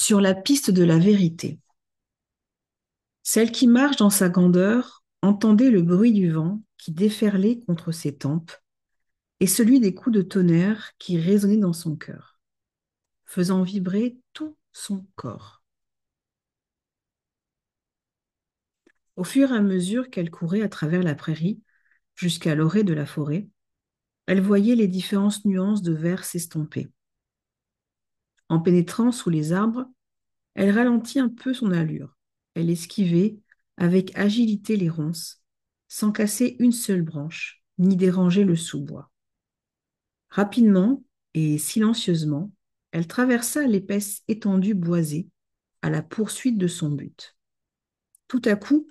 Sur la piste de la vérité. Celle qui marche dans sa grandeur entendait le bruit du vent qui déferlait contre ses tempes et celui des coups de tonnerre qui résonnaient dans son cœur, faisant vibrer tout son corps. Au fur et à mesure qu'elle courait à travers la prairie jusqu'à l'orée de la forêt, elle voyait les différentes nuances de vert s'estomper. En pénétrant sous les arbres, elle ralentit un peu son allure. Elle esquivait avec agilité les ronces, sans casser une seule branche, ni déranger le sous-bois. Rapidement et silencieusement, elle traversa l'épaisse étendue boisée à la poursuite de son but. Tout à coup,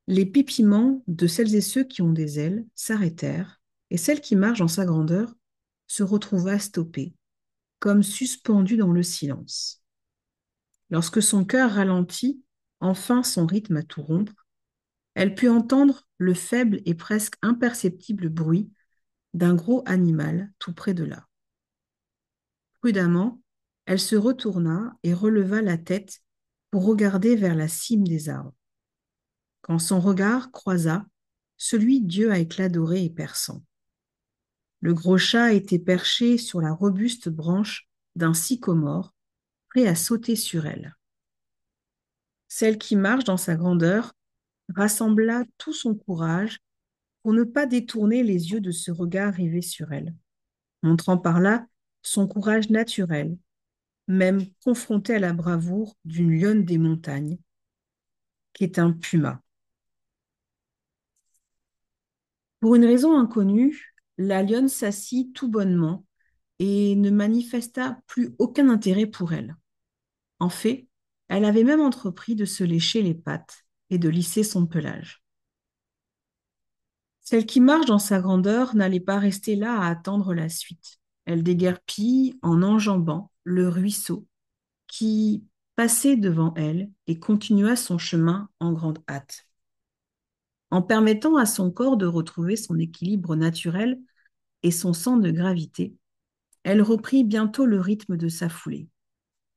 les pépiments de celles et ceux qui ont des ailes s'arrêtèrent, et celle qui marche en sa grandeur se retrouva stoppée, comme suspendue dans le silence. Lorsque son cœur ralentit, enfin son rythme à tout rompre, elle put entendre le faible et presque imperceptible bruit d'un gros animal tout près de là. Prudemment, elle se retourna et releva la tête pour regarder vers la cime des arbres. Quand son regard croisa celui d'yeux à éclats dorés et perçants. Le gros chat était perché sur la robuste branche d'un sycomore, prêt à sauter sur elle. Celle qui marche dans sa grandeur rassembla tout son courage pour ne pas détourner les yeux de ce regard rivé sur elle, montrant par là son courage naturel, même confrontée à la bravoure d'une lionne des montagnes, qui est un puma. Pour une raison inconnue, la lionne s'assit tout bonnement et ne manifesta plus aucun intérêt pour elle. En fait, elle avait même entrepris de se lécher les pattes et de lisser son pelage. Celle qui marche dans sa grandeur n'allait pas rester là à attendre la suite. Elle déguerpit en enjambant le ruisseau qui passait devant elle et continua son chemin en grande hâte. En permettant à son corps de retrouver son équilibre naturel et son sens de gravité, elle reprit bientôt le rythme de sa foulée.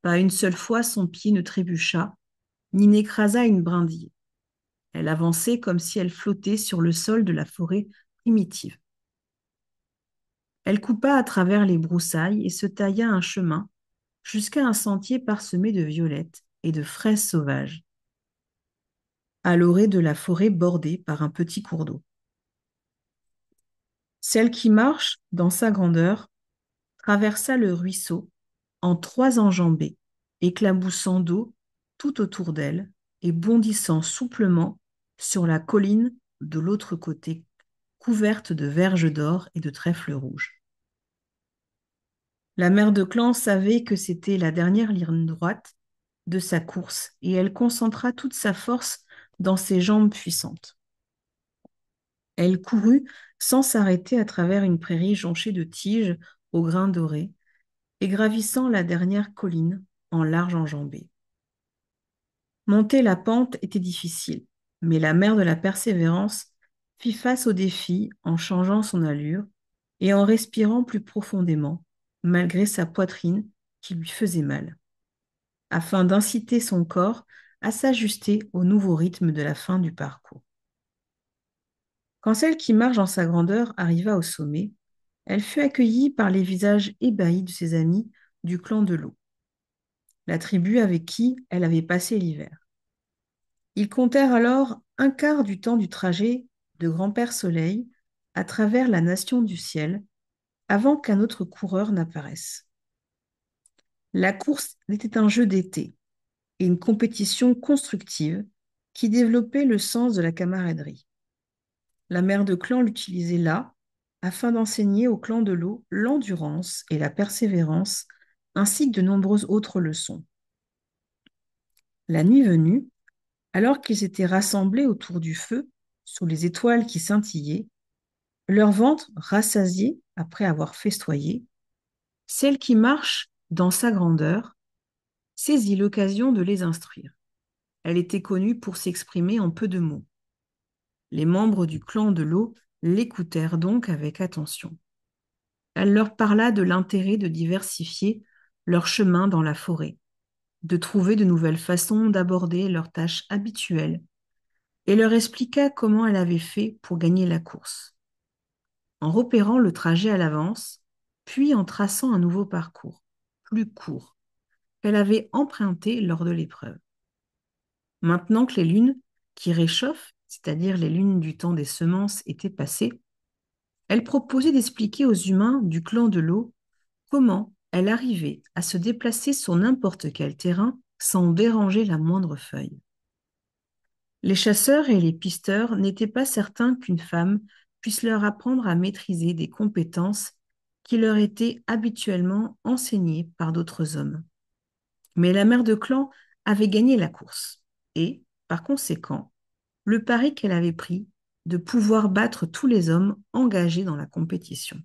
Pas une seule fois son pied ne trébucha, ni n'écrasa une brindille. Elle avançait comme si elle flottait sur le sol de la forêt primitive. Elle coupa à travers les broussailles et se tailla un chemin jusqu'à un sentier parsemé de violettes et de fraises sauvages, à l'orée de la forêt bordée par un petit cours d'eau. Celle qui marche, dans sa grandeur, traversa le ruisseau en trois enjambées, éclaboussant d'eau tout autour d'elle et bondissant souplement sur la colline de l'autre côté, couverte de verges d'or et de trèfles rouges. La mère de clan savait que c'était la dernière ligne droite de sa course et elle concentra toute sa force dans ses jambes puissantes. Elle courut sans s'arrêter à travers une prairie jonchée de tiges aux grains dorés et gravissant la dernière colline en large enjambée. Monter la pente était difficile, mais la mère de la persévérance fit face au défi en changeant son allure et en respirant plus profondément, malgré sa poitrine qui lui faisait mal, afin d'inciter son corps à s'ajuster au nouveau rythme de la fin du parcours. Quand celle qui marche dans sa grandeur arriva au sommet, elle fut accueillie par les visages ébahis de ses amis du clan de l'eau, la tribu avec qui elle avait passé l'hiver. Ils comptèrent alors un quart du temps du trajet de Grand-Père Soleil à travers la nation du ciel avant qu'un autre coureur n'apparaisse. La course était un jeu d'été et une compétition constructive qui développait le sens de la camaraderie. La mère de clan l'utilisait là afin d'enseigner au clan de l'eau l'endurance et la persévérance, ainsi que de nombreuses autres leçons. La nuit venue, alors qu'ils étaient rassemblés autour du feu, sous les étoiles qui scintillaient, leur ventre rassasié après avoir festoyé, celle qui marche dans sa grandeur saisit l'occasion de les instruire. Elle était connue pour s'exprimer en peu de mots. Les membres du clan de l'eau l'écoutèrent donc avec attention. Elle leur parla de l'intérêt de diversifier leur chemin dans la forêt, de trouver de nouvelles façons d'aborder leurs tâches habituelles et leur expliqua comment elle avait fait pour gagner la course, en repérant le trajet à l'avance, puis en traçant un nouveau parcours, plus court, qu'elle avait emprunté lors de l'épreuve. Maintenant que les lunes qui réchauffent, c'est-à-dire les lunes du temps des semences, étaient passées, elle proposait d'expliquer aux humains du clan de l'eau comment elle arrivait à se déplacer sur n'importe quel terrain sans déranger la moindre feuille. Les chasseurs et les pisteurs n'étaient pas certains qu'une femme puisse leur apprendre à maîtriser des compétences qui leur étaient habituellement enseignées par d'autres hommes. Mais la mère de clan avait gagné la course et, par conséquent, le pari qu'elle avait pris de pouvoir battre tous les hommes engagés dans la compétition.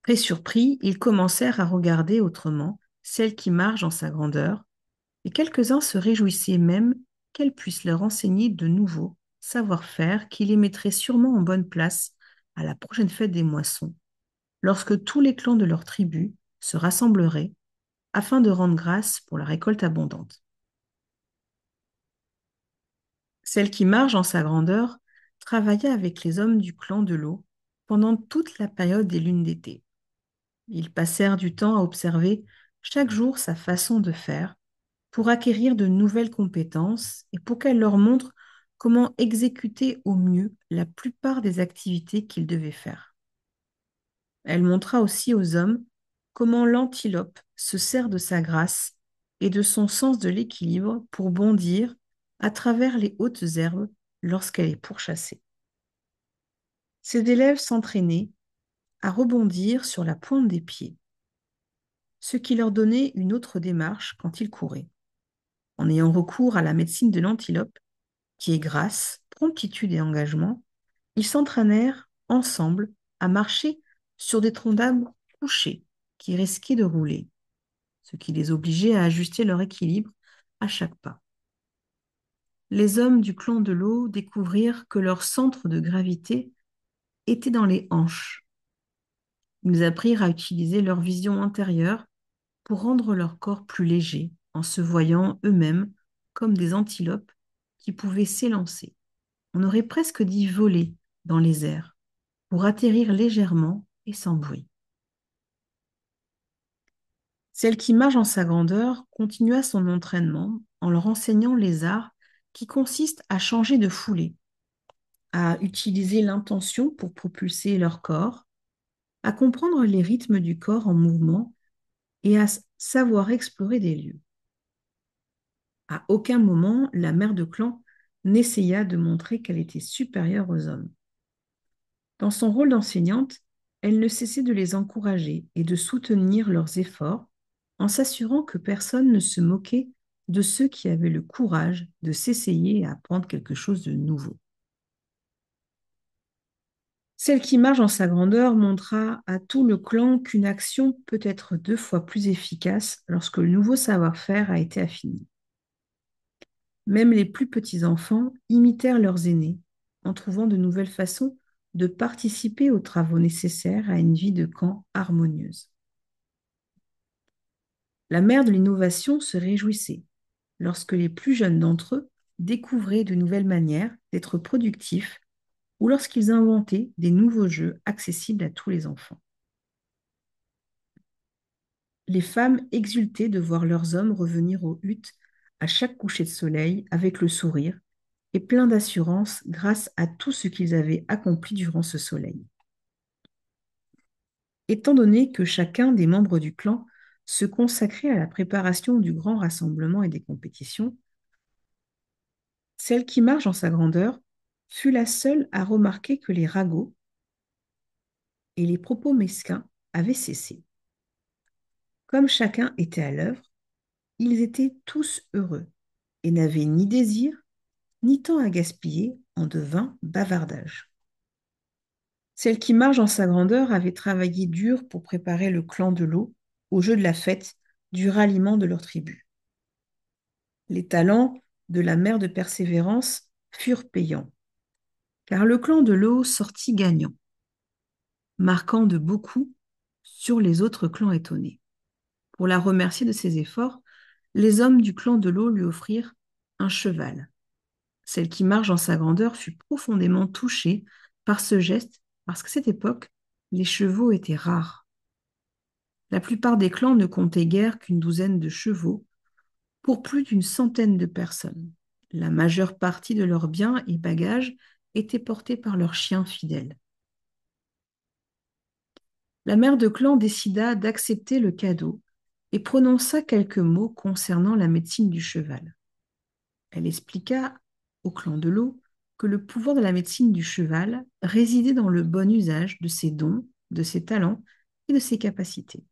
Très surpris, ils commencèrent à regarder autrement celle qui marche en sa grandeur, et quelques-uns se réjouissaient même qu'elle puisse leur enseigner de nouveaux savoir-faire qui les mettraient sûrement en bonne place à la prochaine fête des moissons, lorsque tous les clans de leur tribu se rassembleraient afin de rendre grâce pour la récolte abondante. Celle qui marche en sa grandeur travailla avec les hommes du clan de l'eau pendant toute la période des lunes d'été. Ils passèrent du temps à observer chaque jour sa façon de faire pour acquérir de nouvelles compétences et pour qu'elle leur montre comment exécuter au mieux la plupart des activités qu'ils devaient faire. Elle montra aussi aux hommes comment l'antilope se sert de sa grâce et de son sens de l'équilibre pour bondir à travers les hautes herbes lorsqu'elle est pourchassée. Ces élèves s'entraînaient à rebondir sur la pointe des pieds, ce qui leur donnait une autre démarche quand ils couraient. En ayant recours à la médecine de l'antilope, qui est grâce, promptitude et engagement, ils s'entraînèrent ensemble à marcher sur des troncs d'arbres couchés qui risquaient de rouler, ce qui les obligeait à ajuster leur équilibre à chaque pas. Les hommes du clan de l'eau découvrirent que leur centre de gravité était dans les hanches. Ils apprirent à utiliser leur vision intérieure pour rendre leur corps plus léger en se voyant eux-mêmes comme des antilopes qui pouvaient s'élancer. On aurait presque dit voler dans les airs pour atterrir légèrement et sans bruit. Celle qui marche en sa grandeur continua son entraînement en leur enseignant les arts qui consistent à changer de foulée, à utiliser l'intention pour propulser leur corps, à comprendre les rythmes du corps en mouvement et à savoir explorer des lieux. À aucun moment, la mère de clan n'essaya de montrer qu'elle était supérieure aux hommes. Dans son rôle d'enseignante, elle ne cessait de les encourager et de soutenir leurs efforts en s'assurant que personne ne se moquait de ceux qui avaient le courage de s'essayer à apprendre quelque chose de nouveau. Celle qui marche en sa grandeur montra à tout le clan qu'une action peut être 2 fois plus efficace lorsque le nouveau savoir-faire a été affiné. Même les plus petits enfants imitèrent leurs aînés en trouvant de nouvelles façons de participer aux travaux nécessaires à une vie de camp harmonieuse. La mère de l'innovation se réjouissait lorsque les plus jeunes d'entre eux découvraient de nouvelles manières d'être productifs ou lorsqu'ils inventaient des nouveaux jeux accessibles à tous les enfants. Les femmes exultaient de voir leurs hommes revenir aux huttes à chaque coucher de soleil avec le sourire et plein d'assurance grâce à tout ce qu'ils avaient accompli durant ce soleil. Étant donné que chacun des membres du clan se consacrait à la préparation du grand rassemblement et des compétitions, celle qui marche en sa grandeur fut la seule à remarquer que les ragots et les propos mesquins avaient cessé. Comme chacun était à l'œuvre, ils étaient tous heureux et n'avaient ni désir ni temps à gaspiller en de vains bavardages. Celle qui marche en sa grandeur avait travaillé dur pour préparer le clan de l'eau au jeu de la fête du ralliement de leur tribu. Les talents de la mère de Persévérance furent payants, car le clan de l'eau sortit gagnant, marquant de beaucoup sur les autres clans étonnés. Pour la remercier de ses efforts, les hommes du clan de l'eau lui offrirent un cheval. Celle qui marche dans sa grandeur fut profondément touchée par ce geste, parce qu'à cette époque, les chevaux étaient rares. La plupart des clans ne comptaient guère qu'une douzaine de chevaux pour plus d'une centaine de personnes. La majeure partie de leurs biens et bagages étaient portés par leurs chiens fidèles. La mère de clan décida d'accepter le cadeau et prononça quelques mots concernant la médecine du cheval. Elle expliqua au clan de l'eau que le pouvoir de la médecine du cheval résidait dans le bon usage de ses dons, de ses talents et de ses capacités.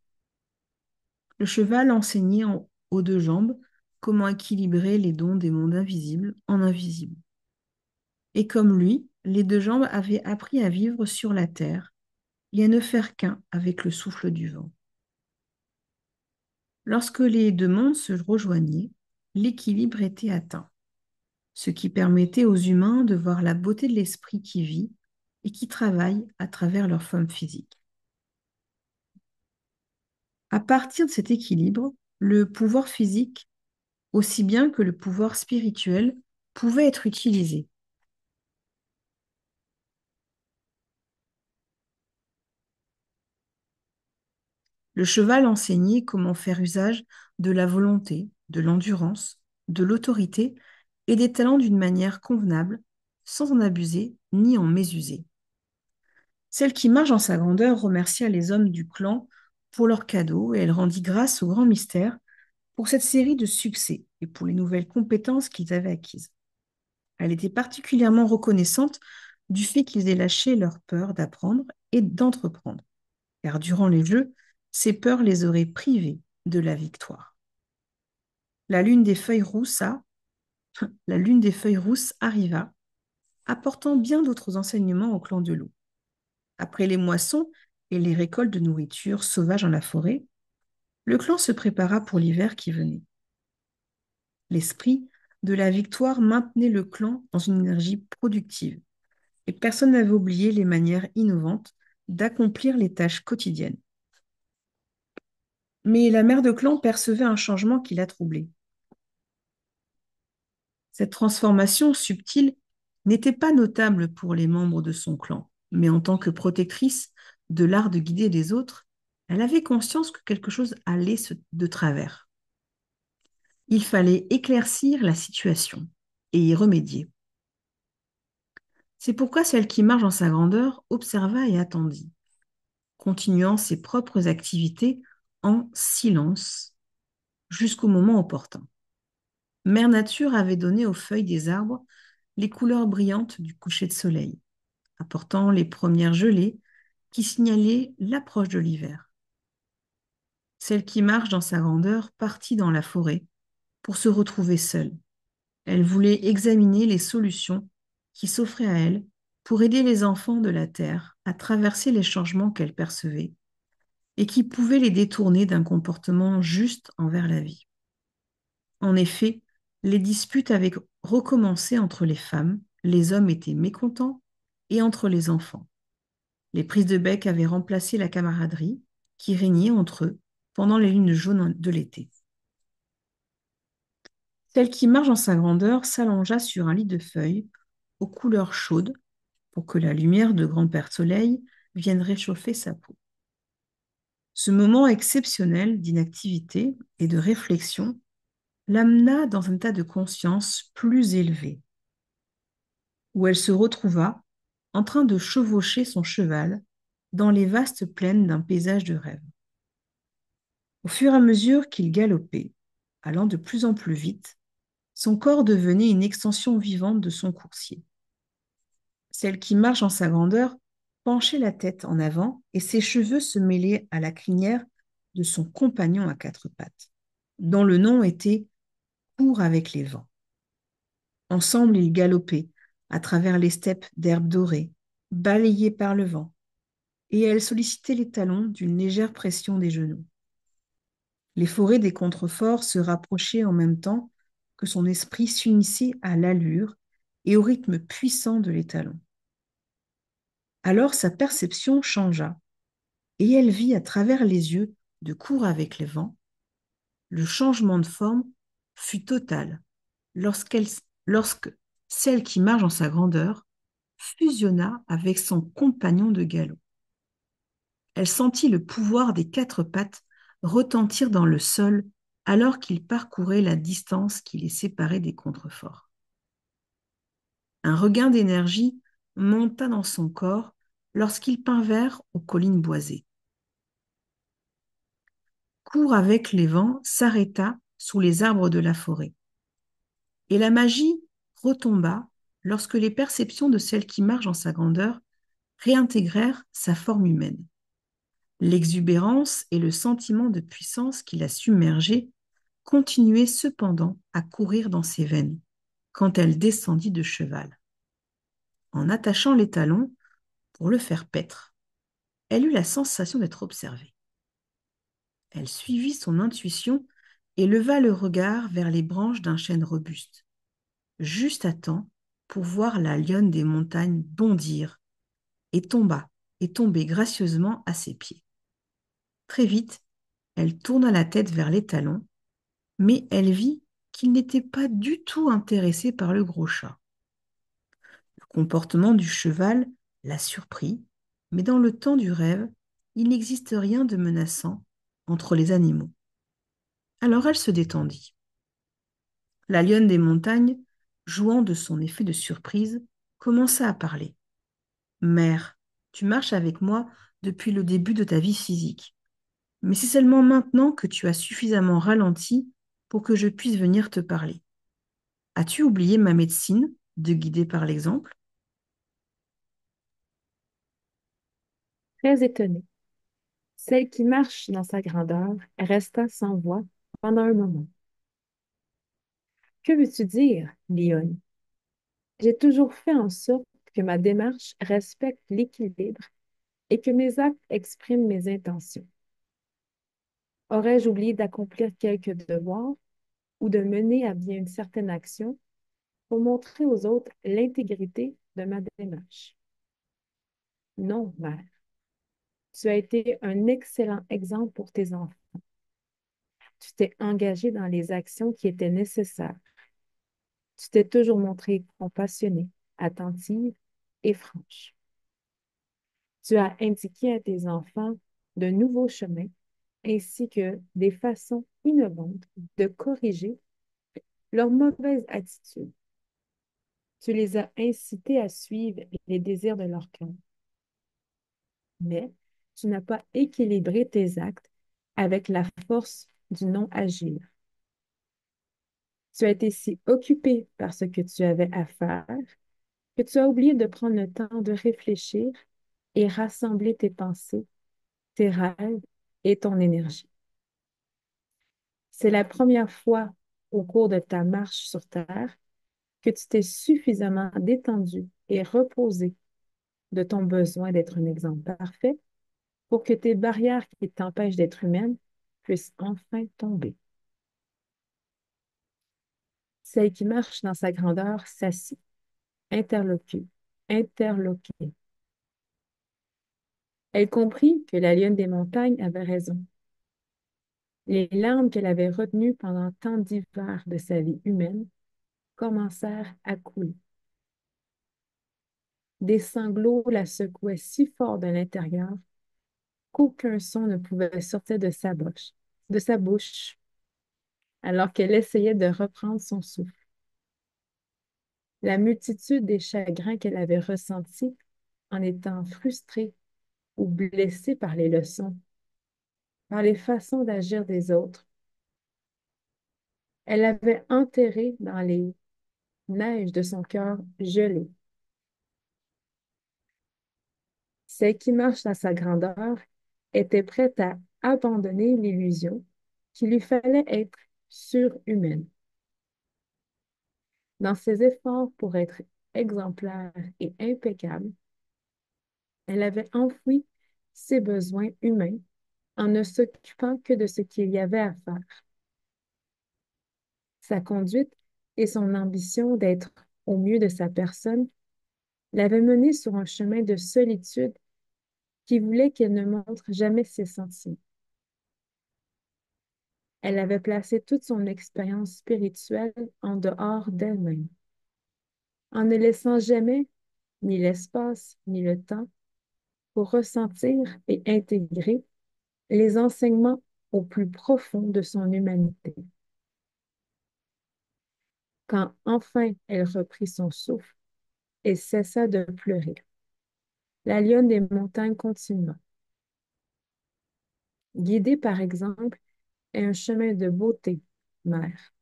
Le cheval enseignait aux deux jambes comment équilibrer les dons des mondes invisibles en invisibles. Et comme lui, les deux jambes avaient appris à vivre sur la terre et à ne faire qu'un avec le souffle du vent. Lorsque les deux mondes se rejoignaient, l'équilibre était atteint, ce qui permettait aux humains de voir la beauté de l'esprit qui vit et qui travaille à travers leur forme physique. À partir de cet équilibre, le pouvoir physique, aussi bien que le pouvoir spirituel, pouvait être utilisé. Le cheval enseignait comment faire usage de la volonté, de l'endurance, de l'autorité et des talents d'une manière convenable, sans en abuser ni en mésuser. Celle qui marche en sa grandeur remercia les hommes du clan pour leurs cadeaux et elle rendit grâce au grand mystère pour cette série de succès et pour les nouvelles compétences qu'ils avaient acquises. Elle était particulièrement reconnaissante du fait qu'ils aient lâché leur peur d'apprendre et d'entreprendre, car durant les jeux, ces peurs les auraient privés de la victoire. La lune des feuilles rousses la lune des feuilles rousses arriva, apportant bien d'autres enseignements au clan de loup. Après les moissons et les récoltes de nourriture sauvage dans la forêt, le clan se prépara pour l'hiver qui venait. L'esprit de la victoire maintenait le clan dans une énergie productive, et personne n'avait oublié les manières innovantes d'accomplir les tâches quotidiennes. Mais la mère de clan percevait un changement qui la troublait. Cette transformation subtile n'était pas notable pour les membres de son clan, mais en tant que protectrice de l'art de guider les autres, elle avait conscience que quelque chose allait de travers. Il fallait éclaircir la situation et y remédier. C'est pourquoi celle qui marche en sa grandeur observa et attendit, continuant ses propres activités en silence jusqu'au moment opportun. Mère Nature avait donné aux feuilles des arbres les couleurs brillantes du coucher de soleil, apportant les premières gelées qui signalaient l'approche de l'hiver. Celle qui marche dans sa grandeur partit dans la forêt pour se retrouver seule. Elle voulait examiner les solutions qui s'offraient à elle pour aider les enfants de la terre à traverser les changements qu'elle percevait et qui pouvaient les détourner d'un comportement juste envers la vie. En effet, les disputes avaient recommencé entre les femmes, les hommes étaient mécontents, et entre les enfants. Les prises de bec avaient remplacé la camaraderie qui régnait entre eux pendant les lunes jaunes de l'été. Celle qui marche en sa grandeur s'allongea sur un lit de feuilles aux couleurs chaudes pour que la lumière de grand-père Soleil vienne réchauffer sa peau. Ce moment exceptionnel d'inactivité et de réflexion l'amena dans un état de conscience plus élevé, où elle se retrouva en train de chevaucher son cheval dans les vastes plaines d'un paysage de rêve. Au fur et à mesure qu'il galopait, allant de plus en plus vite, son corps devenait une extension vivante de son coursier. Celle qui marche en sa grandeur penchait la tête en avant et ses cheveux se mêlaient à la crinière de son compagnon à quatre pattes, dont le nom était Court avec les vents. Ensemble, ils galopaient à travers les steppes d'herbes dorées, balayées par le vent, et elle sollicitait les talons d'une légère pression des genoux. Les forêts des contreforts se rapprochaient en même temps que son esprit s'unissait à l'allure et au rythme puissant de l'étalon. Alors sa perception changea, et elle vit à travers les yeux de Court avec les vents le changement de forme fut total lorsqu'elle, lorsque celle qui marche en sa grandeur fusionna avec son compagnon de galop. Elle sentit le pouvoir des quatre pattes retentir dans le sol alors qu'ils parcouraient la distance qui les séparait des contreforts. Un regain d'énergie monta dans son corps lorsqu'ils parvinrent aux collines boisées. Court avec les vents s'arrêta sous les arbres de la forêt. Et la magie retomba lorsque les perceptions de celle qui marche en sa grandeur réintégrèrent sa forme humaine. L'exubérance et le sentiment de puissance qui la submergeait continuaient cependant à courir dans ses veines quand elle descendit de cheval. En attachant les talons pour le faire paître, elle eut la sensation d'être observée. Elle suivit son intuition et leva le regard vers les branches d'un chêne robuste, juste à temps pour voir la lionne des montagnes bondir et tomber gracieusement à ses pieds. Très vite, elle tourna la tête vers les talons, mais elle vit qu'il n'était pas du tout intéressé par le gros chat. Le comportement du cheval la surprit, mais dans le temps du rêve, il n'existe rien de menaçant entre les animaux. Alors elle se détendit. La lionne des montagnes, jouant de son effet de surprise, commença à parler. Mère, tu marches avec moi depuis le début de ta vie physique, mais c'est seulement maintenant que tu as suffisamment ralenti pour que je puisse venir te parler. As-tu oublié ma médecine de guider par l'exemple? Très étonnée, celle qui marche dans sa grandeur resta sans voix pendant un moment. Que veux-tu dire, Lionne? J'ai toujours fait en sorte que ma démarche respecte l'équilibre et que mes actes expriment mes intentions. Aurais-je oublié d'accomplir quelques devoirs ou de mener à bien une certaine action pour montrer aux autres l'intégrité de ma démarche? Non, mère. Tu as été un excellent exemple pour tes enfants. Tu t'es engagé dans les actions qui étaient nécessaires. Tu t'es toujours montrée compassionnée, attentive et franche. Tu as indiqué à tes enfants de nouveaux chemins ainsi que des façons innovantes de corriger leur mauvaise attitude. Tu les as incités à suivre les désirs de leur cœur, mais tu n'as pas équilibré tes actes avec la force du non-agir. Tu as été si occupé par ce que tu avais à faire que tu as oublié de prendre le temps de réfléchir et rassembler tes pensées, tes rêves et ton énergie. C'est la première fois au cours de ta marche sur Terre que tu t'es suffisamment détendu et reposé de ton besoin d'être un exemple parfait pour que tes barrières qui t'empêchent d'être humaine puissent enfin tomber. Celle qui marche dans sa grandeur s'assit, interloquée, interloquée. Elle comprit que la lionne des montagnes avait raison. Les larmes qu'elle avait retenues pendant tant d'hivers de sa vie humaine commencèrent à couler. Des sanglots la secouaient si fort de l'intérieur qu'aucun son ne pouvait sortir de sa bouche, alors qu'elle essayait de reprendre son souffle. La multitude des chagrins qu'elle avait ressentis en étant frustrée ou blessée par les leçons, par les façons d'agir des autres, elle avait enterré dans les neiges de son cœur gelé. Celle qui marche dans sa grandeur était prête à abandonner l'illusion qu'il lui fallait être surhumaine. Dans ses efforts pour être exemplaire et impeccable, elle avait enfoui ses besoins humains en ne s'occupant que de ce qu'il y avait à faire. Sa conduite et son ambition d'être au mieux de sa personne l'avaient menée sur un chemin de solitude qui voulait qu'elle ne montre jamais ses sentiments. Elle avait placé toute son expérience spirituelle en dehors d'elle-même, en ne laissant jamais ni l'espace ni le temps pour ressentir et intégrer les enseignements au plus profond de son humanité. Quand enfin elle reprit son souffle et cessa de pleurer, la lionne des montagnes continua. Guidée par exemple est un chemin de beauté, mère.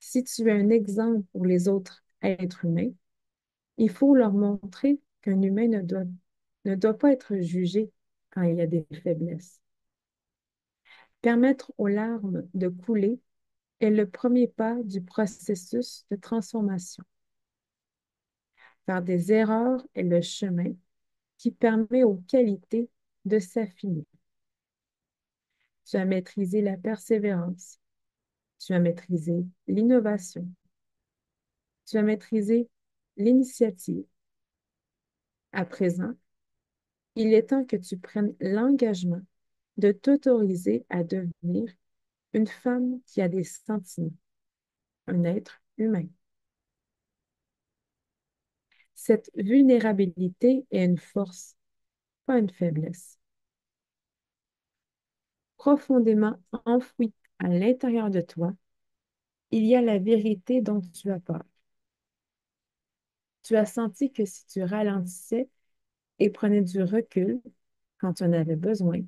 Si tu es un exemple pour les autres êtres humains, il faut leur montrer qu'un humain ne doit pas être jugé quand il y a des faiblesses. Permettre aux larmes de couler est le premier pas du processus de transformation. Faire des erreurs est le chemin qui permet aux qualités de s'affiner. Tu as maîtrisé la persévérance, tu as maîtrisé l'innovation, tu as maîtrisé l'initiative. À présent, il est temps que tu prennes l'engagement de t'autoriser à devenir une femme qui a des sentiments, un être humain. Cette vulnérabilité est une force, pas une faiblesse. Profondément enfouie à l'intérieur de toi, il y a la vérité dont tu as peur. Tu as senti que si tu ralentissais et prenais du recul quand tu en avais besoin,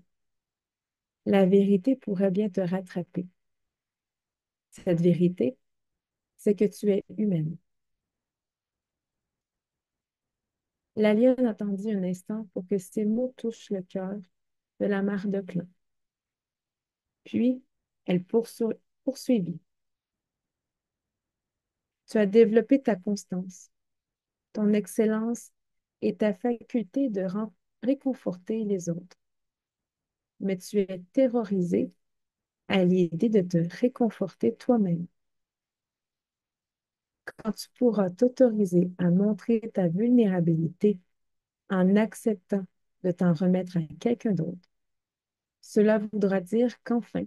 la vérité pourrait bien te rattraper. Cette vérité, c'est que tu es humaine. La lionne attendit un instant pour que ces mots touchent le cœur de la mare de clan. Puis, elle poursuivit. Tu as développé ta constance, ton excellence et ta faculté de réconforter les autres. Mais tu es terrorisé à l'idée de te réconforter toi-même. Quand tu pourras t'autoriser à montrer ta vulnérabilité en acceptant de t'en remettre à quelqu'un d'autre, cela voudra dire qu'enfin,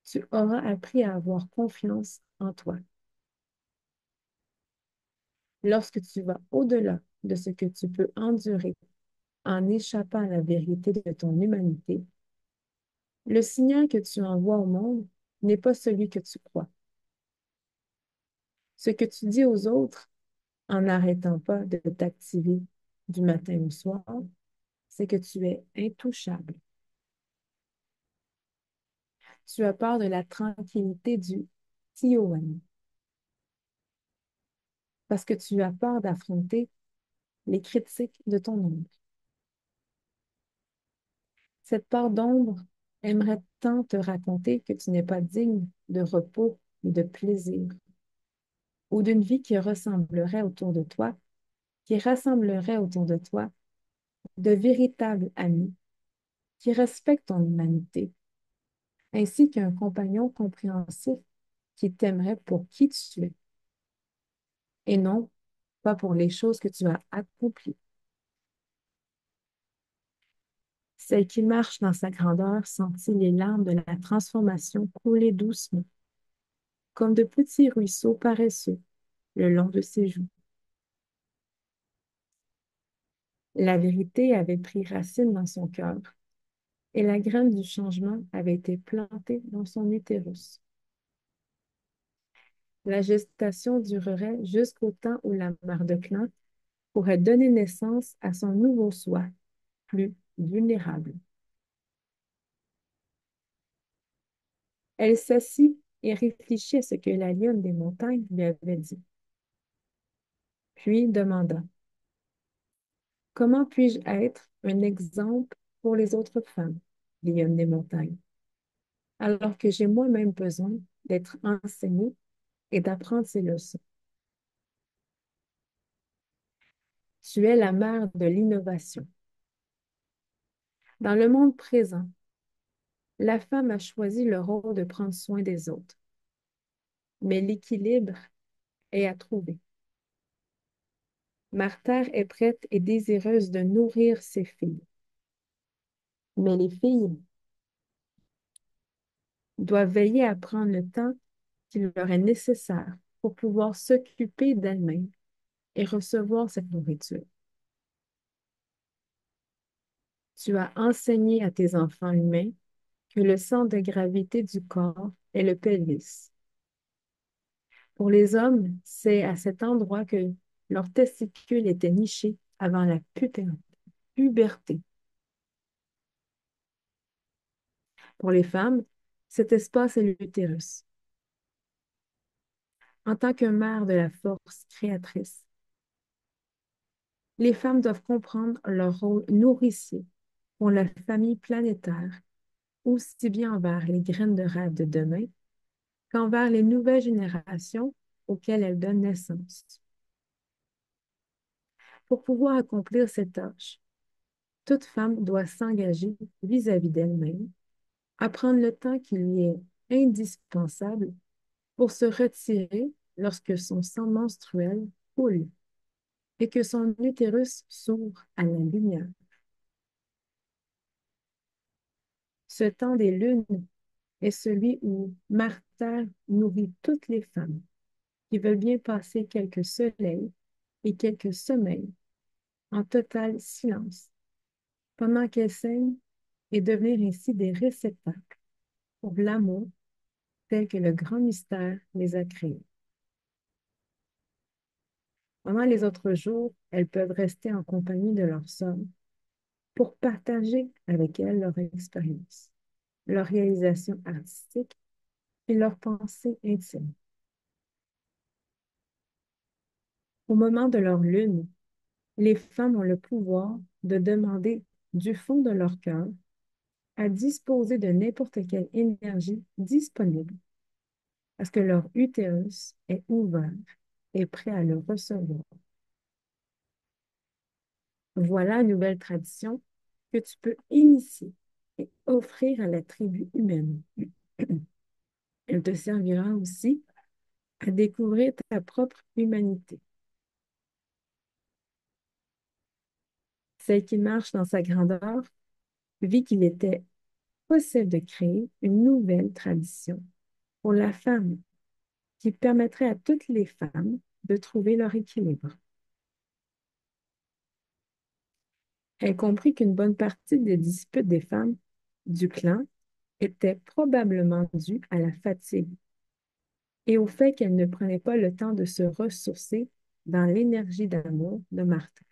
tu auras appris à avoir confiance en toi. Lorsque tu vas au-delà de ce que tu peux endurer en échappant à la vérité de ton humanité, le signal que tu envoies au monde n'est pas celui que tu crois. Ce que tu dis aux autres en n'arrêtant pas de t'activer du matin au soir, c'est que tu es intouchable. Tu as peur de la tranquillité du Tiowan parce que tu as peur d'affronter les critiques de ton ombre. Cette part d'ombre aimerait tant te raconter que tu n'es pas digne de repos et de plaisir, ou d'une vie qui rassemblerait autour de toi de véritables amis qui respectent ton humanité, ainsi qu'un compagnon compréhensif qui t'aimerait pour qui tu es, et non pas pour les choses que tu as accomplies. Celle qui marche dans sa grandeur sentit les larmes de la transformation couler doucement, comme de petits ruisseaux paresseux le long de ses joues. La vérité avait pris racine dans son cœur et la graine du changement avait été plantée dans son utérus. La gestation durerait jusqu'au temps où la mare de clan pourrait donner naissance à son nouveau soi, plus vulnérable. Elle s'assit et réfléchit à ce que la lionne des montagnes lui avait dit, puis demanda, comment puis-je être un exemple pour les autres femmes, lionne des montagnes, alors que j'ai moi-même besoin d'être enseignée et d'apprendre ces leçons? Tu es la mère de l'innovation. Dans le monde présent, la femme a choisi le rôle de prendre soin des autres, mais l'équilibre est à trouver. Marthe est prête et désireuse de nourrir ses filles, mais les filles doivent veiller à prendre le temps qu'il leur est nécessaire pour pouvoir s'occuper d'elles-mêmes et recevoir cette nourriture. Tu as enseigné à tes enfants humains que le centre de gravité du corps est le pelvis. Pour les hommes, c'est à cet endroit que leurs testicules étaient nichés avant la puberté. Pour les femmes, cet espace est l'utérus. En tant que mère de la force créatrice, les femmes doivent comprendre leur rôle nourricier pour la famille planétaire, aussi bien envers les graines de rêve de demain qu'envers les nouvelles générations auxquelles elles donnent naissance. Pour pouvoir accomplir cette tâche, toute femme doit s'engager vis-à-vis d'elle-même, à prendre le temps qui lui est indispensable pour se retirer lorsque son sang menstruel coule et que son utérus s'ouvre à la lumière. Ce temps des lunes est celui où Martha nourrit toutes les femmes qui veulent bien passer quelques soleils et quelques semaines en total silence, pendant qu'elles saignent et devenir ainsi des réceptacles pour l'amour tel que le grand mystère les a créés. Pendant les autres jours, elles peuvent rester en compagnie de leur sœur pour partager avec elles leur expérience, leur réalisation artistique et leurs pensées intimes. Au moment de leur lune, les femmes ont le pouvoir de demander du fond de leur cœur à disposer de n'importe quelle énergie disponible parce que leur utérus est ouvert et prêt à le recevoir. Voilà une nouvelle tradition que tu peux initier et offrir à la tribu humaine. Elle te servira aussi à découvrir ta propre humanité. Celle qui marche dans sa grandeur vit qu'il était possible de créer une nouvelle tradition pour la femme qui permettrait à toutes les femmes de trouver leur équilibre. Elle comprit qu'une bonne partie des disputes des femmes du clan était probablement due à la fatigue et au fait qu'elles ne prenaient pas le temps de se ressourcer dans l'énergie d'amour de Martha.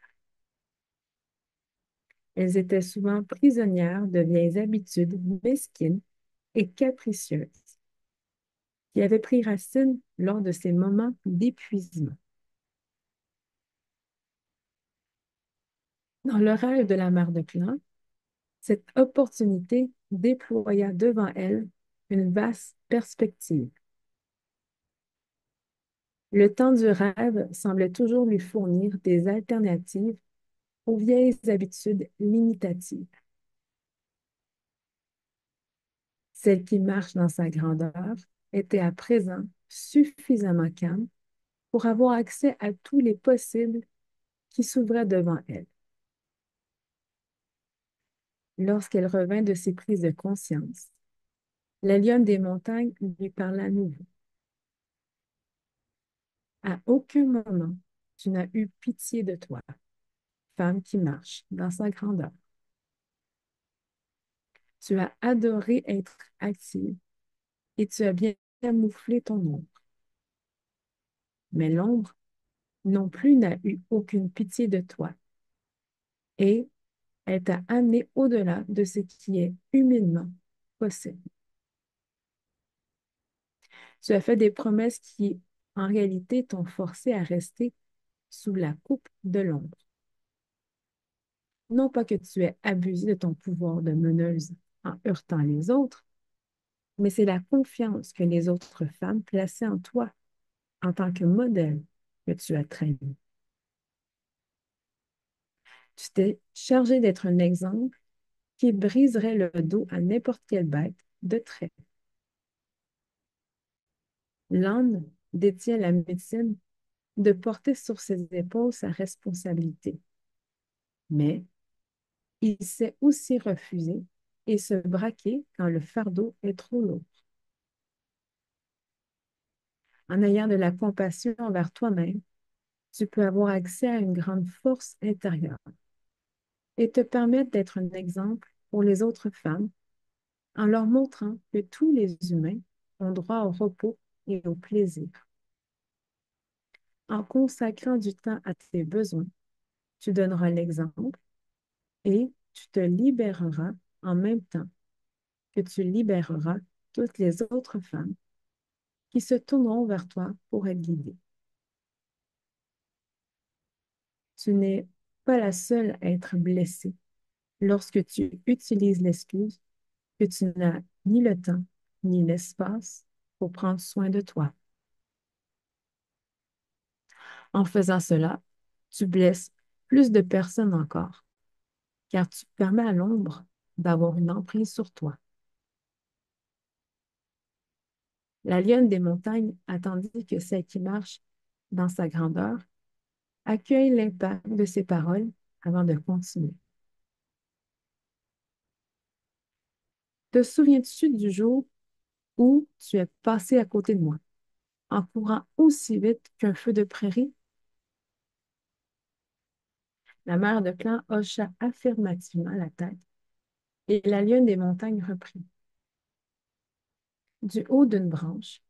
Elles étaient souvent prisonnières de vieilles habitudes mesquines et capricieuses qui avaient pris racine lors de ces moments d'épuisement. Dans le rêve de la mère de clan, cette opportunité déploya devant elle une vaste perspective. Le temps du rêve semblait toujours lui fournir des alternatives aux vieilles habitudes limitatives. Celle qui marche dans sa grandeur était à présent suffisamment calme pour avoir accès à tous les possibles qui s'ouvraient devant elle. Lorsqu'elle revint de ses prises de conscience, la lionne des montagnes lui parla à nouveau. À aucun moment, tu n'as eu pitié de toi, femme qui marche dans sa grandeur. Tu as adoré être active et tu as bien camouflé ton ombre. Mais l'ombre non plus n'a eu aucune pitié de toi et elle t'a amené au-delà de ce qui est humainement possible. Tu as fait des promesses qui, en réalité, t'ont forcé à rester sous la coupe de l'ombre. Non pas que tu aies abusé de ton pouvoir de meneuse en heurtant les autres, mais c'est la confiance que les autres femmes plaçaient en toi en tant que modèle que tu as trahi. Tu t'es chargé d'être un exemple qui briserait le dos à n'importe quelle bête de trait. L'âne détient la médecine de porter sur ses épaules sa responsabilité, mais il sait aussi refuser et se braquer quand le fardeau est trop lourd. En ayant de la compassion envers toi-même, tu peux avoir accès à une grande force intérieure et te permettre d'être un exemple pour les autres femmes en leur montrant que tous les humains ont droit au repos et au plaisir. En consacrant du temps à tes besoins, tu donneras l'exemple et tu te libéreras en même temps que tu libéreras toutes les autres femmes qui se tourneront vers toi pour être guidées. Tu n'es pas la seule à être blessée lorsque tu utilises l'excuse que tu n'as ni le temps ni l'espace pour prendre soin de toi. En faisant cela, tu blesses plus de personnes encore, car tu permets à l'ombre d'avoir une emprise sur toi. La lionne des montagnes attendit que celle qui marche dans sa grandeur accueille l'impact de ses paroles avant de continuer. Te souviens-tu du jour où tu es passé à côté de moi, en courant aussi vite qu'un feu de prairie? La mère de clan hocha affirmativement la tête et la lionne des montagnes reprit. Du haut d'une branche,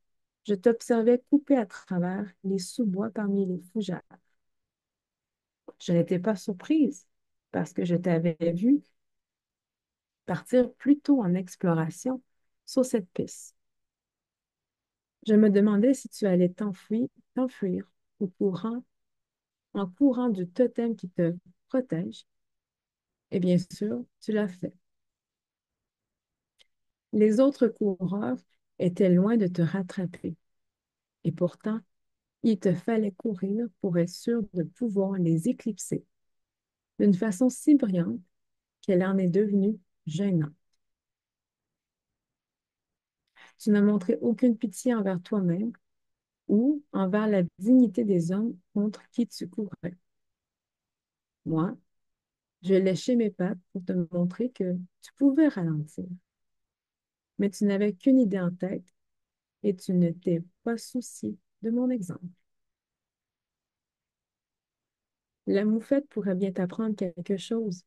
je t'observais couper à travers les sous-bois parmi les fougères. Je n'étais pas surprise parce que je t'avais vu partir plus tôt en exploration sur cette piste. Je me demandais si tu allais t'enfuir en courant du totem qui te protège. Et bien sûr, tu l'as fait. Les autres coureurs étaient loin de te rattraper. Et pourtant, il te fallait courir pour être sûr de pouvoir les éclipser d'une façon si brillante qu'elle en est devenue gênante. Tu n'as montré aucune pitié envers toi-même ou envers la dignité des hommes contre qui tu courais. Moi, je léchais mes pattes pour te montrer que tu pouvais ralentir, mais tu n'avais qu'une idée en tête et tu ne t'es pas soucié de mon exemple. La moufette pourrait bien t'apprendre quelque chose,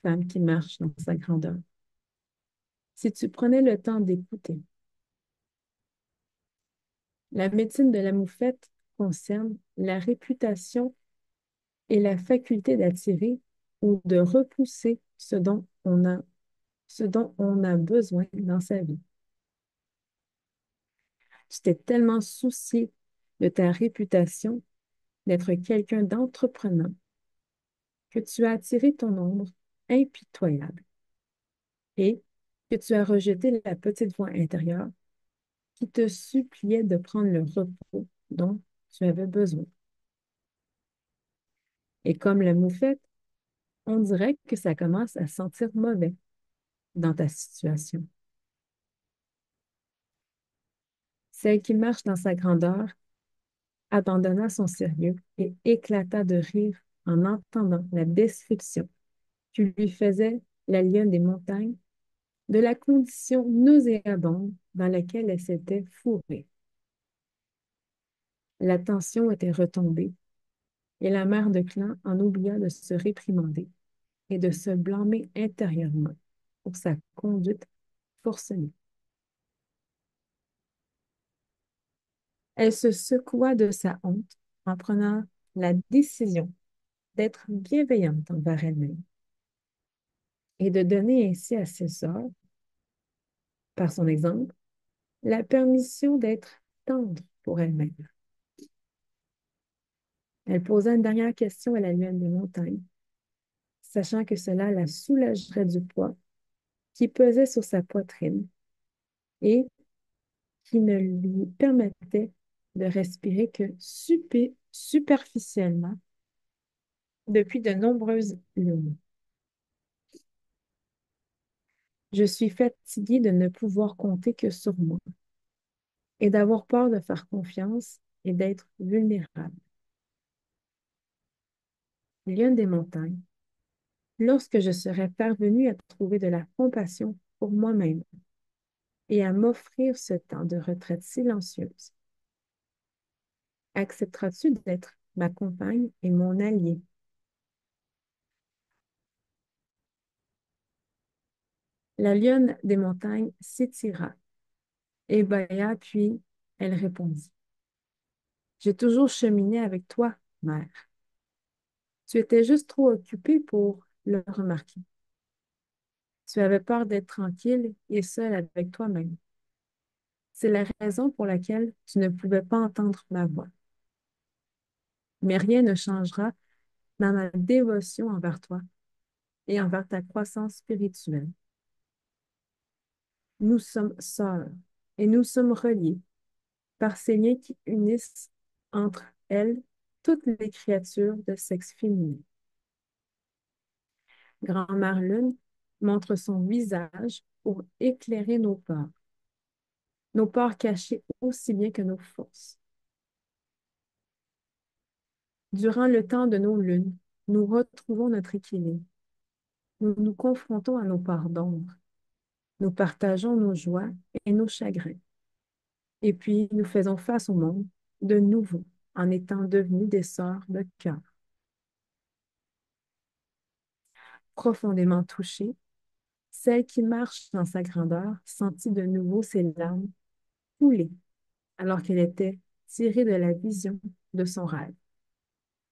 femme qui marche dans sa grandeur, si tu prenais le temps d'écouter. La médecine de la moufette concerne la réputation et la faculté d'attirer ou de repousser ce dont on a besoin dans sa vie. Tu t'es tellement soucié de ta réputation d'être quelqu'un d'entreprenant que tu as attiré ton ombre impitoyable et que tu as rejeté la petite voix intérieure qui te suppliait de prendre le repos dont tu avais besoin. Et comme la moufette, on dirait que ça commence à sentir mauvais dans ta situation. Celle qui marche dans sa grandeur abandonna son sérieux et éclata de rire en entendant la description que lui faisait la lionne des montagnes de la condition nauséabonde dans laquelle elle s'était fourrée. La tension était retombée et la mère de clan en oublia de se réprimander et de se blâmer intérieurement pour sa conduite forcenée. Elle se secoua de sa honte en prenant la décision d'être bienveillante envers elle-même et de donner ainsi à ses sœurs, par son exemple, la permission d'être tendre pour elle-même. Elle posa une dernière question à la lionne des montagnes, sachant que cela la soulagerait du poids qui pesait sur sa poitrine et qui ne lui permettait de respirer que superficiellement depuis de nombreuses lunes. Je suis fatiguée de ne pouvoir compter que sur moi et d'avoir peur de faire confiance et d'être vulnérable. Lionne des montagnes, lorsque je serai parvenue à trouver de la compassion pour moi-même et à m'offrir ce temps de retraite silencieuse, Accepteras-tu d'être ma compagne et mon allié? La lionne des montagnes s'étira et bâilla, puis elle répondit. J'ai toujours cheminé avec toi, mère. Tu étais juste trop occupée pour le remarquer. Tu avais peur d'être tranquille et seule avec toi-même. C'est la raison pour laquelle tu ne pouvais pas entendre ma voix. Mais rien ne changera dans ma dévotion envers toi et envers ta croissance spirituelle. Nous sommes sœurs et nous sommes reliés par ces liens qui unissent entre elles toutes les créatures de sexe féminin. Grand-mère Lune montre son visage pour éclairer nos peurs cachées aussi bien que nos forces. Durant le temps de nos lunes, nous retrouvons notre équilibre. Nous nous confrontons à nos parts d'ombre. Nous partageons nos joies et nos chagrins. Et puis, nous faisons face au monde de nouveau en étant devenus des sœurs de cœur. Profondément touchée, celle qui marche dans sa grandeur sentit de nouveau ses larmes couler alors qu'elle était tirée de la vision de son rêve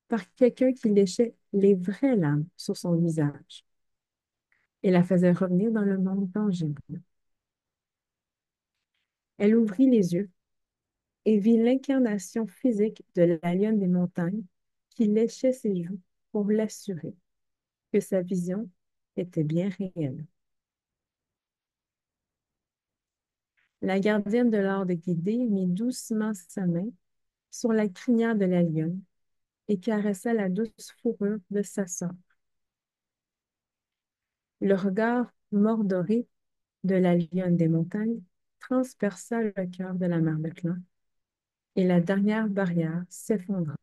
par quelqu'un qui léchait les vraies larmes sur son visage et la faisait revenir dans le monde tangible. Elle ouvrit les yeux et vit l'incarnation physique de la lionne des montagnes qui léchait ses joues pour l'assurer que sa vision était bien réelle. La gardienne de l'ordre guidé mit doucement sa main sur la crinière de la lionne et caressa la douce fourrure de sa sœur. Le regard mordoré de la lionne des montagnes transperça le cœur de la mère de clan et la dernière barrière s'effondra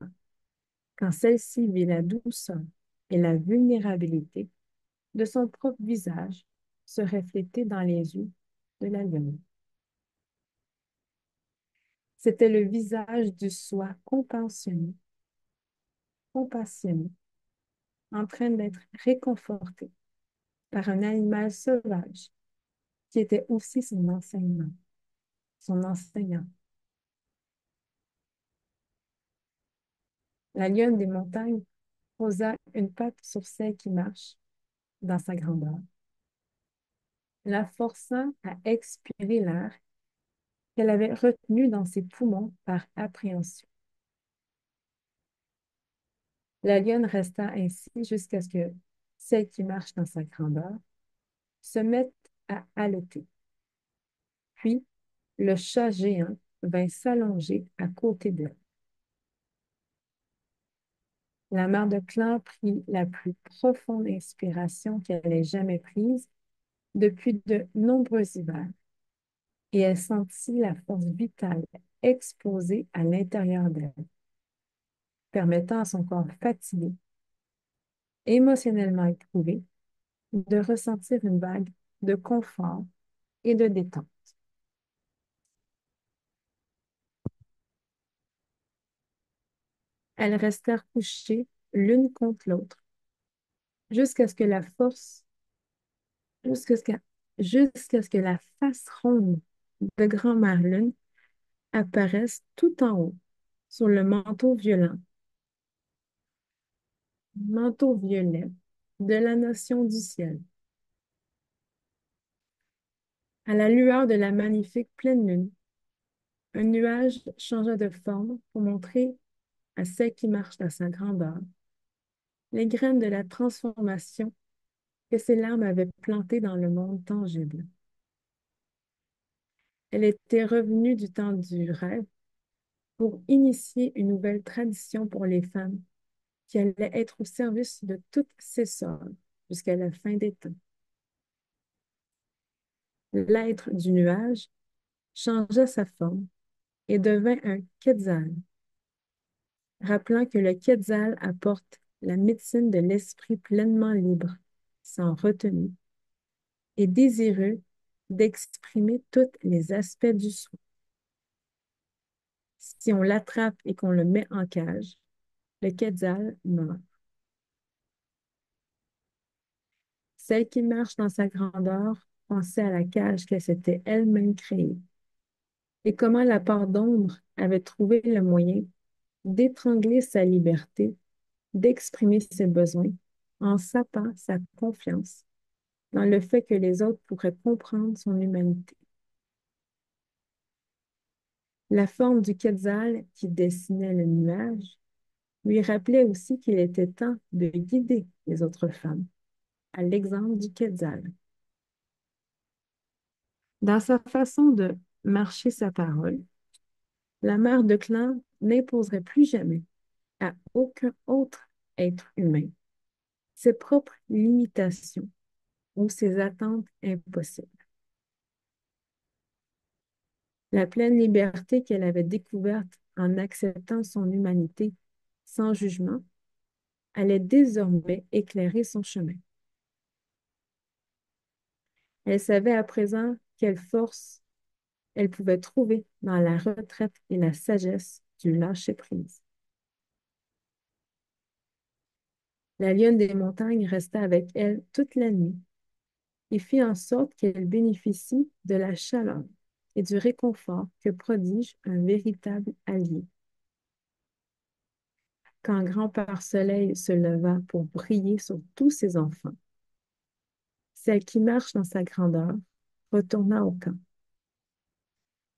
quand celle-ci vit la douceur et la vulnérabilité de son propre visage se refléter dans les yeux de la lionne. C'était le visage du soi compassionné, en train d'être réconforté par un animal sauvage qui était aussi son enseignant. La lionne des montagnes posa une patte sur celle qui marche dans sa grandeur, la forçant à expirer l'air qu'elle avait retenu dans ses poumons par appréhension. La lionne resta ainsi jusqu'à ce que celle qui marche dans sa grandeur se mette à haleter. Puis, le chat géant vint s'allonger à côté d'elle. La mère de clan prit la plus profonde inspiration qu'elle ait jamais prise depuis de nombreux hivers, et elle sentit la force vitale explosée à l'intérieur d'elle, permettant à son corps fatigué, émotionnellement éprouvé, de ressentir une vague de confort et de détente. Elles restèrent couchées l'une contre l'autre jusqu'à ce que la force, jusqu'à ce que, jusqu'à ce que la face ronde de Grand-Mère Lune apparaisse tout en haut sur le manteau violet de la notion du ciel. À la lueur de la magnifique pleine lune, un nuage changea de forme pour montrer à celle qui marche à sa grandeur les graines de la transformation que ses larmes avaient plantées dans le monde tangible. Elle était revenue du temps du rêve pour initier une nouvelle tradition pour les femmes qui allait être au service de toutes ses sœurs jusqu'à la fin des temps. L'être du nuage changea sa forme et devint un quetzal, rappelant que le quetzal apporte la médecine de l'esprit pleinement libre, sans retenue, et désireux d'exprimer tous les aspects du soi. Si on l'attrape et qu'on le met en cage, le quetzal meurt. Celle qui marche dans sa grandeur pensait à la cage qu'elle s'était elle-même créée et comment la part d'ombre avait trouvé le moyen d'étrangler sa liberté, d'exprimer ses besoins en sapant sa confiance dans le fait que les autres pourraient comprendre son humanité. La forme du quetzal qui dessinait le nuage lui rappelait aussi qu'il était temps de guider les autres femmes, à l'exemple du quetzal. Dans sa façon de marcher sa parole, la mère de clan n'imposerait plus jamais à aucun autre être humain ses propres limitations ou ses attentes impossibles. La pleine liberté qu'elle avait découverte en acceptant son humanité sans jugement allait désormais éclairer son chemin. Elle savait à présent quelle force elle pouvait trouver dans la retraite et la sagesse du lâcher-prise. La lionne des montagnes resta avec elle toute la nuit et fit en sorte qu'elle bénéficie de la chaleur et du réconfort que prodige un véritable allié. Quand Grand-Père Soleil se leva pour briller sur tous ses enfants, celle qui marche dans sa grandeur retourna au camp.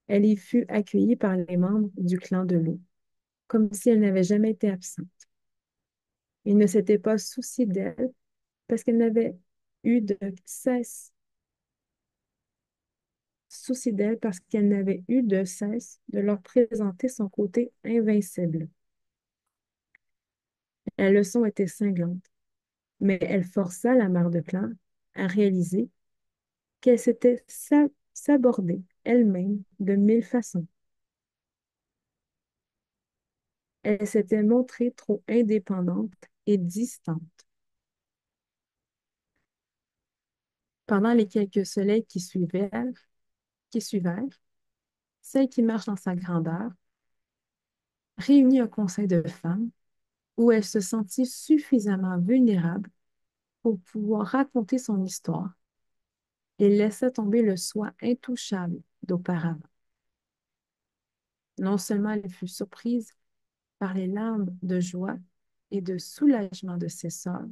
Elle y fut accueillie par les membres du clan de l'eau, comme si elle n'avait jamais été absente. Ils ne s'étaient pas souciés d'elle parce qu'elle n'avait eu de cesse, souci d'elle parce qu'elle n'avait eu de cesse de leur présenter son côté invincible. La leçon était cinglante, mais elle força la mère de clan à réaliser qu'elle s'était sabordée elle-même de mille façons. Elle s'était montrée trop indépendante et distante. Pendant les quelques soleils qui suivèrent, celle qui marche dans sa grandeur réunit un conseil de femmes où elle se sentit suffisamment vulnérable pour pouvoir raconter son histoire et laissa tomber le soi intouchable d'auparavant. Non seulement elle fut surprise par les larmes de joie et de soulagement de ses sœurs,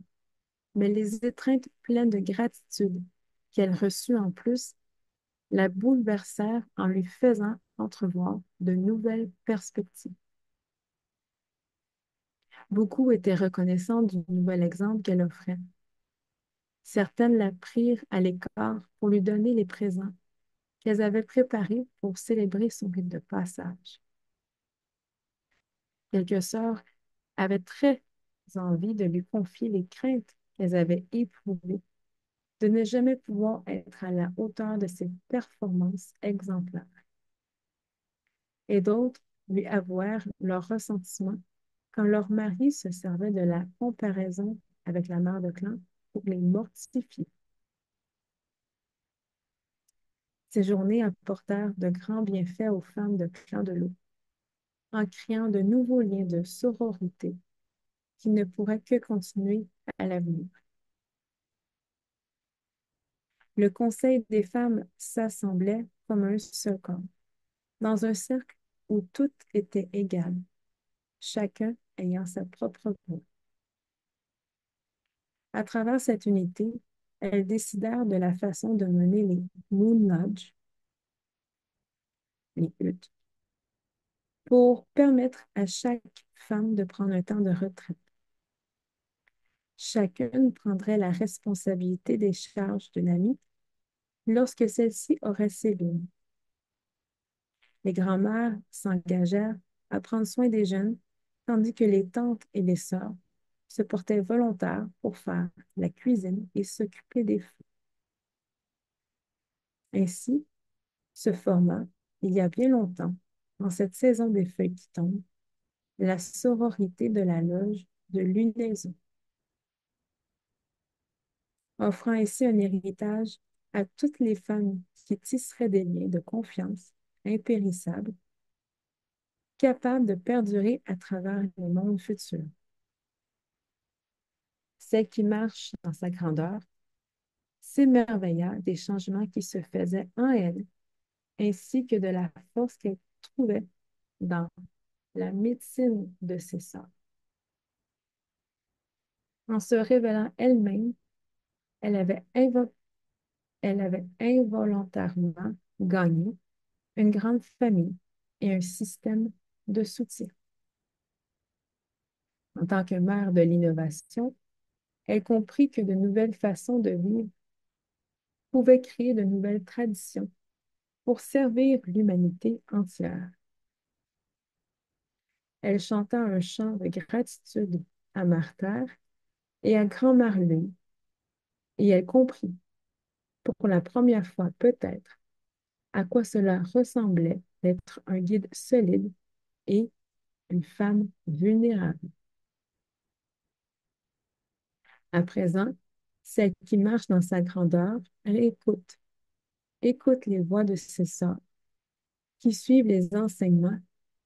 mais les étreintes pleines de gratitude qu'elle reçut en plus la bouleversèrent en lui faisant entrevoir de nouvelles perspectives. Beaucoup étaient reconnaissants du nouvel exemple qu'elle offrait. Certaines la prirent à l'écart pour lui donner les présents qu'elles avaient préparés pour célébrer son rite de passage. Quelques sœurs avaient très envie de lui confier les craintes qu'elles avaient éprouvées de ne jamais pouvoir être à la hauteur de ses performances exemplaires. Et d'autres lui avouèrent leur ressentiment quand leur mari se servait de la comparaison avec la mère de clan pour les mortifier. Ces journées apportèrent de grands bienfaits aux femmes de clan de l'eau, en créant de nouveaux liens de sororité qui ne pourraient que continuer à l'avenir. Le Conseil des femmes s'assemblait comme un seul corps, dans un cercle où toutes étaient égales, chacun ayant sa propre voix. À travers cette unité, elles décidèrent de la façon de mener les Moon Lodge, les huttes, pour permettre à chaque femme de prendre un temps de retraite. Chacune prendrait la responsabilité des charges de l'amie lorsque celle-ci aurait ses lunes. Les grands-mères s'engagèrent à prendre soin des jeunes, tandis que les tantes et les sœurs se portaient volontaires pour faire la cuisine et s'occuper des feux. Ainsi, ce format, il y a bien longtemps, dans cette saison des feuilles qui tombent, la sororité de la loge de l'unaison, offrant ainsi un héritage à toutes les femmes qui tisseraient des liens de confiance impérissables capable de perdurer à travers les mondes futurs. Celle qui marche dans sa grandeur s'émerveilla des changements qui se faisaient en elle, ainsi que de la force qu'elle trouvait dans la médecine de ses sœurs. En se révélant elle-même, elle avait, elle avait involontairement gagné une grande famille et un système de soutien. En tant que mère de l'innovation, elle comprit que de nouvelles façons de vivre pouvaient créer de nouvelles traditions pour servir l'humanité entière. Elle chanta un chant de gratitude à Martha et à Grand-Mère Lune, et elle comprit, pour la première fois peut-être, à quoi cela ressemblait d'être un guide solide et une femme vulnérable. À présent, celle qui marche dans sa grandeur, elle écoute les voix de ses sœurs, qui suivent les enseignements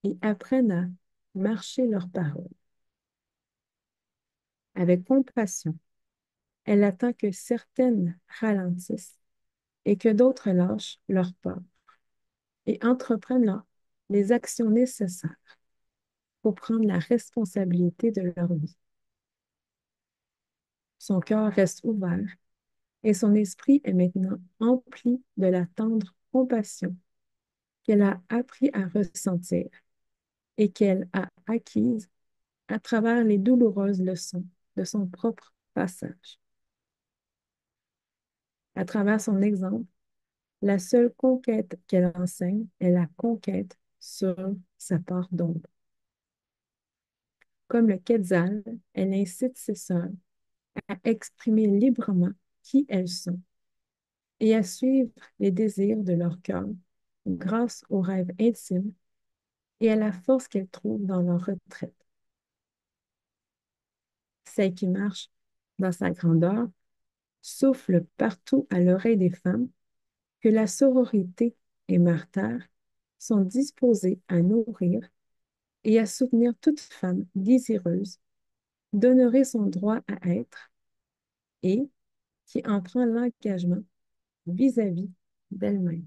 et apprennent à marcher leurs paroles. Avec compassion, elle attend que certaines ralentissent et que d'autres lâchent leur pas et entreprennent les actions nécessaires pour prendre la responsabilité de leur vie. Son cœur reste ouvert et son esprit est maintenant empli de la tendre compassion qu'elle a appris à ressentir et qu'elle a acquise à travers les douloureuses leçons de son propre passage. À travers son exemple, la seule conquête qu'elle enseigne est la conquête sur sa part d'ombre. Comme le Quetzal, elle incite ses sœurs à exprimer librement qui elles sont et à suivre les désirs de leur cœur grâce aux rêves intimes et à la force qu'elles trouvent dans leur retraite. Celle qui marche dans sa grandeur souffle partout à l'oreille des femmes que la sororité et Martha sont disposées à nourrir et à soutenir toute femme désireuse d'honorer son droit à être et qui en prend l'engagement vis-à-vis d'elle-même.